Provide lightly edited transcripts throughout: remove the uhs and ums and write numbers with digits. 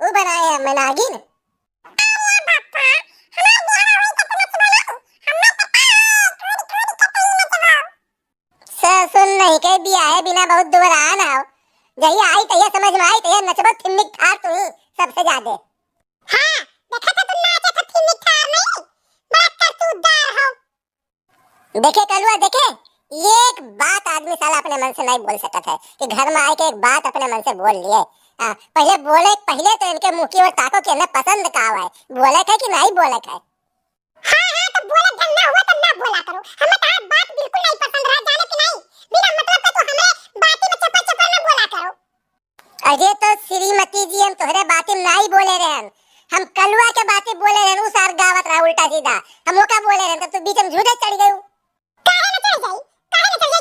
वो बनाए हैं मैं नागिन। सुन नहीं के भी आए बिना बहुत दूर आ ना हो। जही आई तही समझ में आई तही नचबो थिमिक थार तू ही सबसे ज्यादा। हां देखा था तू नाचे था थिमिक थार नहीं बड़ा करतूतदार हो। देखे कलुआ देखे एक बात आदमी साला अपने मन से नहीं बोल सकता है कि घर में आए के एक बात अपने मन से बोल लिए। पहले तो इनके मुंह की ओर ताको कि इन्हें पसंद का है बोले है कि नहीं बोले है। हां तो बोले धन्ना हुआ तो ना बोला करो हमें तो बात बिल्कुल नहीं पसंद रहा जाने कि नहीं बिना मतलब का तो हमें बातें में चपा चपा ना बोला करो। अरे तो श्रीमती जी हम तोहरे बातें नहीं बोले रहे हम कलुआ के बातें बोले रहे उस आर गावत रहा उल्टा सीधा हम वो का बोले रहे तब तो बीच में झूठे चढ़ गई। काहे न चढ़ जाई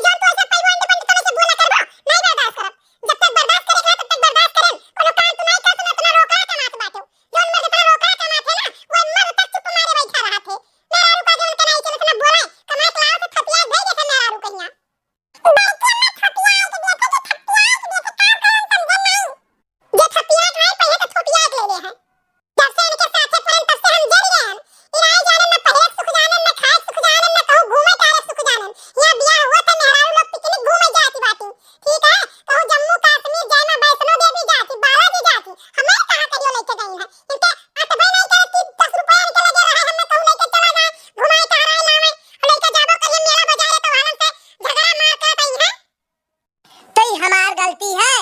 जान तो ऐसा पैगवान दे बंद करे से बोला करबो नहीं बर्दाश्त करब जब तक बर्दाश्त करे तब तक बर्दाश्त करें कोनो काम तो नहीं कर सुना तना रोका का मात बाटो जोन में तना रोका का मात है ना वो मर तक चुप मारे बैठा रहा थे मेरा रुका जोन के नहीं चले तना बोले कमात लाओ तो थपिया दे जैसे मेरा रुकैया बैठे में थपिया के देखे जे थपिया के देखे काम करन समझ नहीं जे थपिया खाए पहले तो थपिया ले ले है जब से इनके साथ फरन तब से हम जड़ गए हैं इनाई जाने न पहले सुख जाने न खाए सुख जाने न कहूं घूमे तारे सुख जाने यहां बियाह हुआ तो मेहरारू लोग पिकनिक घूमे जाती बाती ठीक है कहूं जम्मू कश्मीर जाए मैं वैष्णो देवी जाती बालाजी जाती हमें कहां करियो लेके गई है इनके अतबे नहीं करती 10 रुपया इनके लगे रहा है मैं कहूं लेके चला जाए घुमाए ताराए लावे और लेके जाबो कहीं मेला बाजार तो वालन से झगड़ा मार कर गई है तो ही हमार गलती है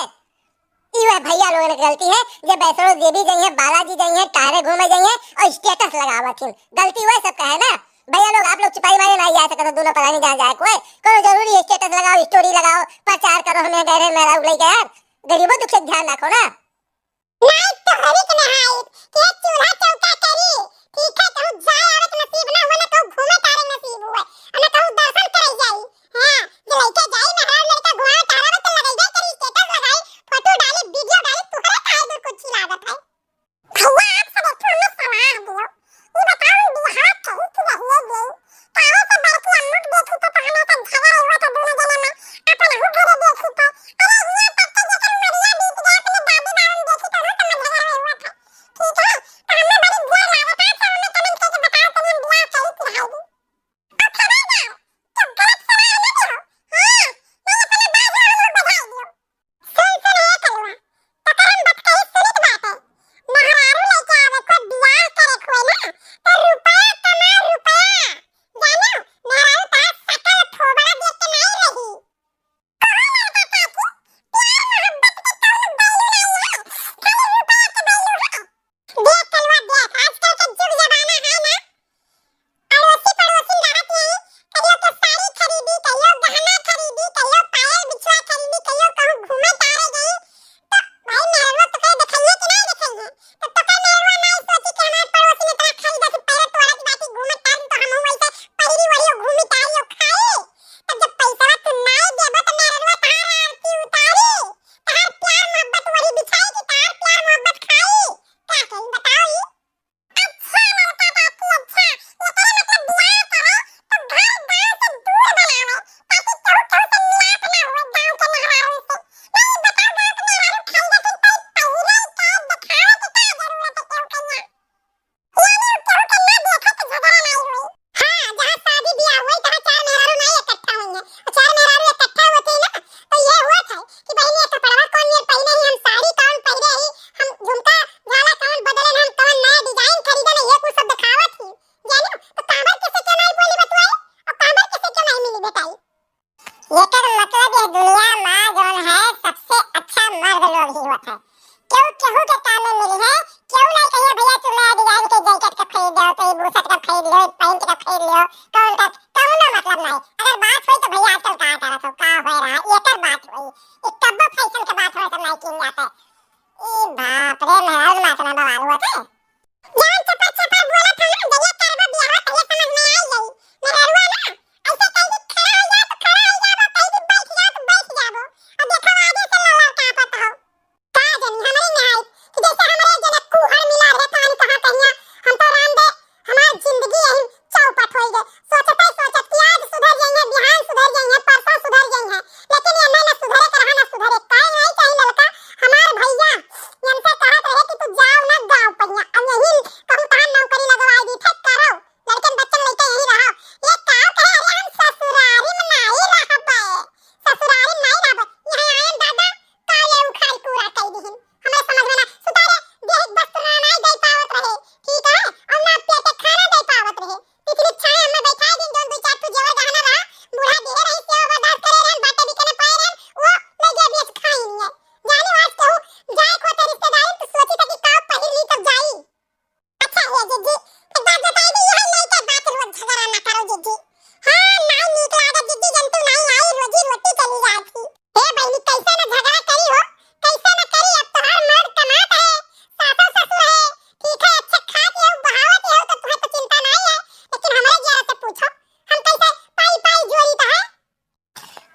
इवे भैया लोगन की गलती है जब वैष्णो देवी गई है बालाजी गई है तारे घूमे गई है और स्टेटस लगावत गलती हुआ सब कहे ना भैया लोग आप लोग चिपाई मारे नहीं जा सकते दोनों पता नहीं जहाँ जाए कोई जरूरी स्टेटस लगाओ स्टोरी लगाओ प्रचार करो हमें गए रहे मेरा उगले के यार गरीबों दुख से ध्यान रखो ना नहीं तो हरी के नहाई के चूल्हा चौका करी ठीक है कहूं जाए आवे के नसीब ना होले कहूं घूमे तारे नसीब हुए अने कहूं दर्शन करे जाई हां जे लइके जाई मेहरारू लड़का घुमा तारा में तो लगाई जाए करी स्टेटस लगाई फोटो डाली वीडियो डाली तुहरे काहे दूर कुछ लागत है भैया आप सब एक हमें सलाह दियो ये बताओ बिहार कहीं की रहिए गई तारे से बड़की अम्मुक देखी तो हमें तो झगड़ा हुआ था दोनों जने में अपन हु घरे देखी तो अरे ये तक तो जैसे मरिया बीत गया अपने दादी बावन देखी तो हम तो झगड़ा हुआ था ठीक है तो हमें बड़ी बुरा लगा था तो हमें कमेंट करके बताओ तो हम बियाह कहीं की रहिए अब खबर जाओ तो गलत सलाह ना दो हां मैं अपने बाजू हम लोग बधाई दियो सुन है कलवा तो करम बात कही सुनित बात है मेहरारू लेके आवे को बियाह करे कोई ना तो रुपया कमा रुपया जानो मेहरारू पास सकल थोबड़ा देख के नहीं रही कहो लड़का काकी प्यार मोहब्बत के कौन बैलू नहीं है खाली रुपया के बैलू है देख कलवा देख आजकल का जुग जमाना है ना अड़ोसी पड़ोसी लड़त यही कहियो तो साड़ी खरीदी कहियो गहना खरीदी कहियो पायल बिछुआ खरीदी कहियो कहूं घूमे तारे गई तो भाई मेहरारू तो कहे दिखाइए कि नहीं दिखाइए तो कहे मेहरारू नहीं सोची कि हमारे पड़ोसी ने इतना खरीदा कि पहले तोड़ा की बाती घूमे तारी तो हम वैसे पहिरी वही घूमी तारी और खाए तब जब पैसा तू नहीं देबो तो मेहरारू तार आरती उतारी तार प्यार मोहब्बत वही बिछाई कि तार प्यार मोहब्बत खाई क्या कहीं बताओ ये अच्छा लड़का काकी अच्छा ये तेरा मतलब बियाह करे तो घर गांव से दूर बनावे ताकि कहूं कहूं से मिलाप ना हो गांव के मेहरारू से नहीं बताओ गांव के मेहरारू खाई देती तो पहिरे का दिखावे की क्या जरूरत है कहूं कन्या यानी कहूं के ना देखा तो झगड़ा नहीं हुई हां जहां शादी ब्याह हुई तहां चार मेहरारू नहीं इकट्ठा हुई है और चार मेहरारू इकट्ठा होते ना तो ये हुआ था कि बहनी ये कपड़वा कौन नियर पहने ही हम साड़ी कौन पहने ही हम झुमका झाला कौन बदले हम कौन नया डिजाइन खरीदे ये कुछ सब दिखावा थी जानो तो कांबर किसे क्यों नहीं बोली बतवाई और कांबर किसे क्यों नहीं मिली बताई ये का मतलब ये दुनिया में जोन है सबसे अच्छा मर्द लोग ही होता है क्यों केहू के काम में मिली है क्यों नहीं कहिए भैया तुम नया डिजाइन के जैकेट का खरीद लो तो बुशर्ट का खरीद लो पैंट का खरीद लो कौन का कौनो मतलब नहीं अगर बात हुई तो भैया आजकल कहां करत हो का हो रहा है एकर बात हुई एक कब्बो फैशन के बात हो तो नहीं किन जाता ए बाप रे मेहरारू मातना बवाल हुआ था जान चपर चपर बोला था ना जब ये करबो बियाह तो ये समझ में आई गई मेहरारू ना ऐसे कहीं खड़ा हो जा तो खड़ा हो जाबो कहीं बैठ जा तो बैठ जाबो और देखो आगे से लड़ा का पता हो का जानी हमारी नहीं कि जैसे हमारे जनक कुहर मिला रे कान कहां कहिया हम तो राम दे हमारी जिंदगी यही चौपट हो गई सोचत कि आज सुधर जाएंगे बिहान सुधर जाएंगे परसों सुधर जाएंगे लेकिन ये ना सुधरे कर ना सुधरे काहे नहीं चाहिए लड़का हमार भैया हमसे कहत रहे कि तू जा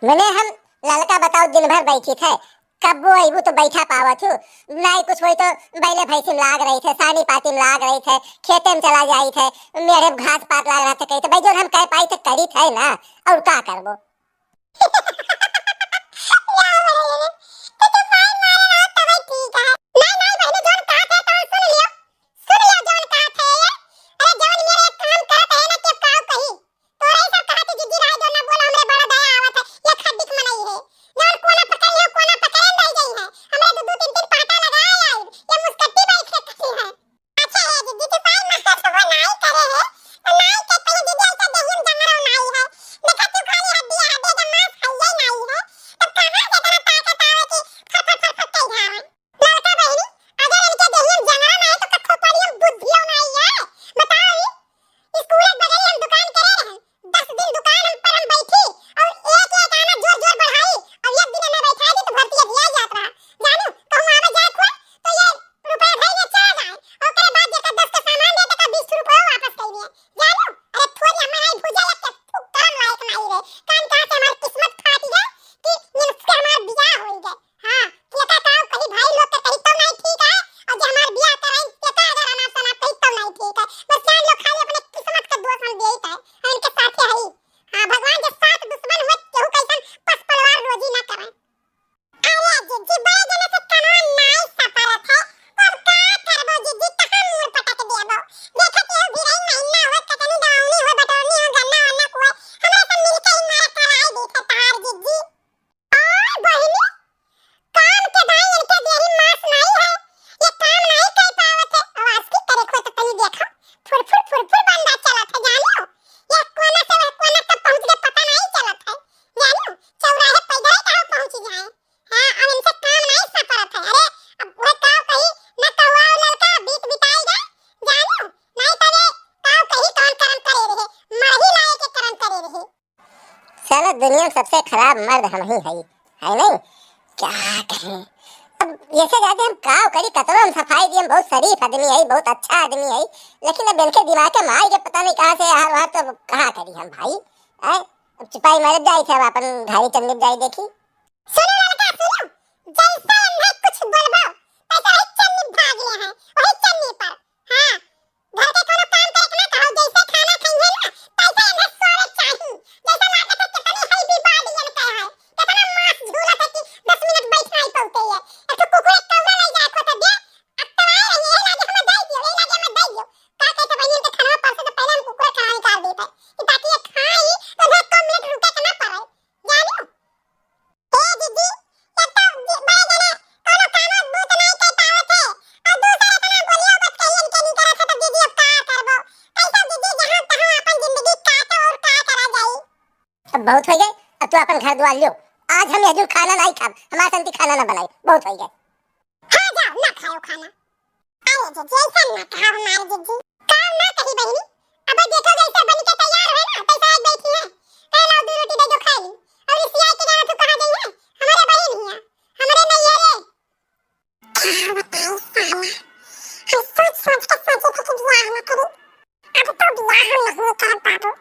मैंने हम लड़का बताओ दिन भर बैठी थे, कब वो अबू तो बैठा पावत हूँ नहीं कुछ हुई तो बैले भैंसी में लाग रही थे, सानी पाती में लाग रही थे, खेते में चला जाई थे, मेरे घास पात लाग रहा था कही तो भाई जो हम कह पाई तो करी थे ना, और क्या करबो। साला दुनिया में सबसे खराब मर्द हम ही है नहीं, क्या कहें। अब ये से जाते हम काव करी कतरो हम सफाई दिए, बहुत शरीफ आदमी है, बहुत अच्छा आदमी है, लेकिन अब इनके दिमाग के मार के पता नहीं कहाँ से हार हार तो कहाँ करी हम भाई। अब चिपाई मर जाई थे, अब अपन घारी चंदी जाई देखी। सुनो लड़का सुनो, जैसे हमने कुछ बोलबो पैसा वही चन्नी भाग ले है, वही चन्नी पर। हां घर के कोनो काम करे ना कहो, जैसे खाना खाई है ना पैसा हमने सोरे चाहिए, जैसा लागत है कितनी हाई भी बाडी यन कहे है, कितना मांस झूला था कि 10 मिनट बैठना ही पड़ते है। एक तो कुकुर एक कौरा ले जाए को तो दे, अब तो आए रही है लागे हमें दे दियो, ए लागे हमें दे दियो का कहते बहन के खाना पर से तो पहले हम कुकुर खाना निकाल देते कि ताकि ये खाई तो 10 मिनट रुके के ना पड़े, जानो। ए दीदी ये तो बड़े जने कोनो काम बूत नहीं कह पावत है, और दूसरे तना बोलियो बत कहियन के नहीं करत है तो दीदी अब का करबो, कैसा दीदी जहां तहां अपन जिंदगी काटो और का करा जाई। अब बहुत हो गए, अब तो अपन घर द्वार लियो, आज हम यजू खाना नहीं खाब, हमारा संती खाना ना बनाई, बहुत हो गए। हां जाओ ना खाओ खाना। अरे जीजी ऐसा ना कहो हमारे जीजी, काम ना कही बहनी, अब देखो जैसे बन के तैयार है ना पैसा एक बैठी है, कह लो 2 रोटी दे दो खा ली, और इस आई के जाना तू कहां गई है, हमारे बहन ही है, हमारे नहीं है रे। क्या बताऊं साला, हम सोच सोच के सोचे थे कि ब्याह ना करूं, अब तो ब्याह नहीं कर पाबो।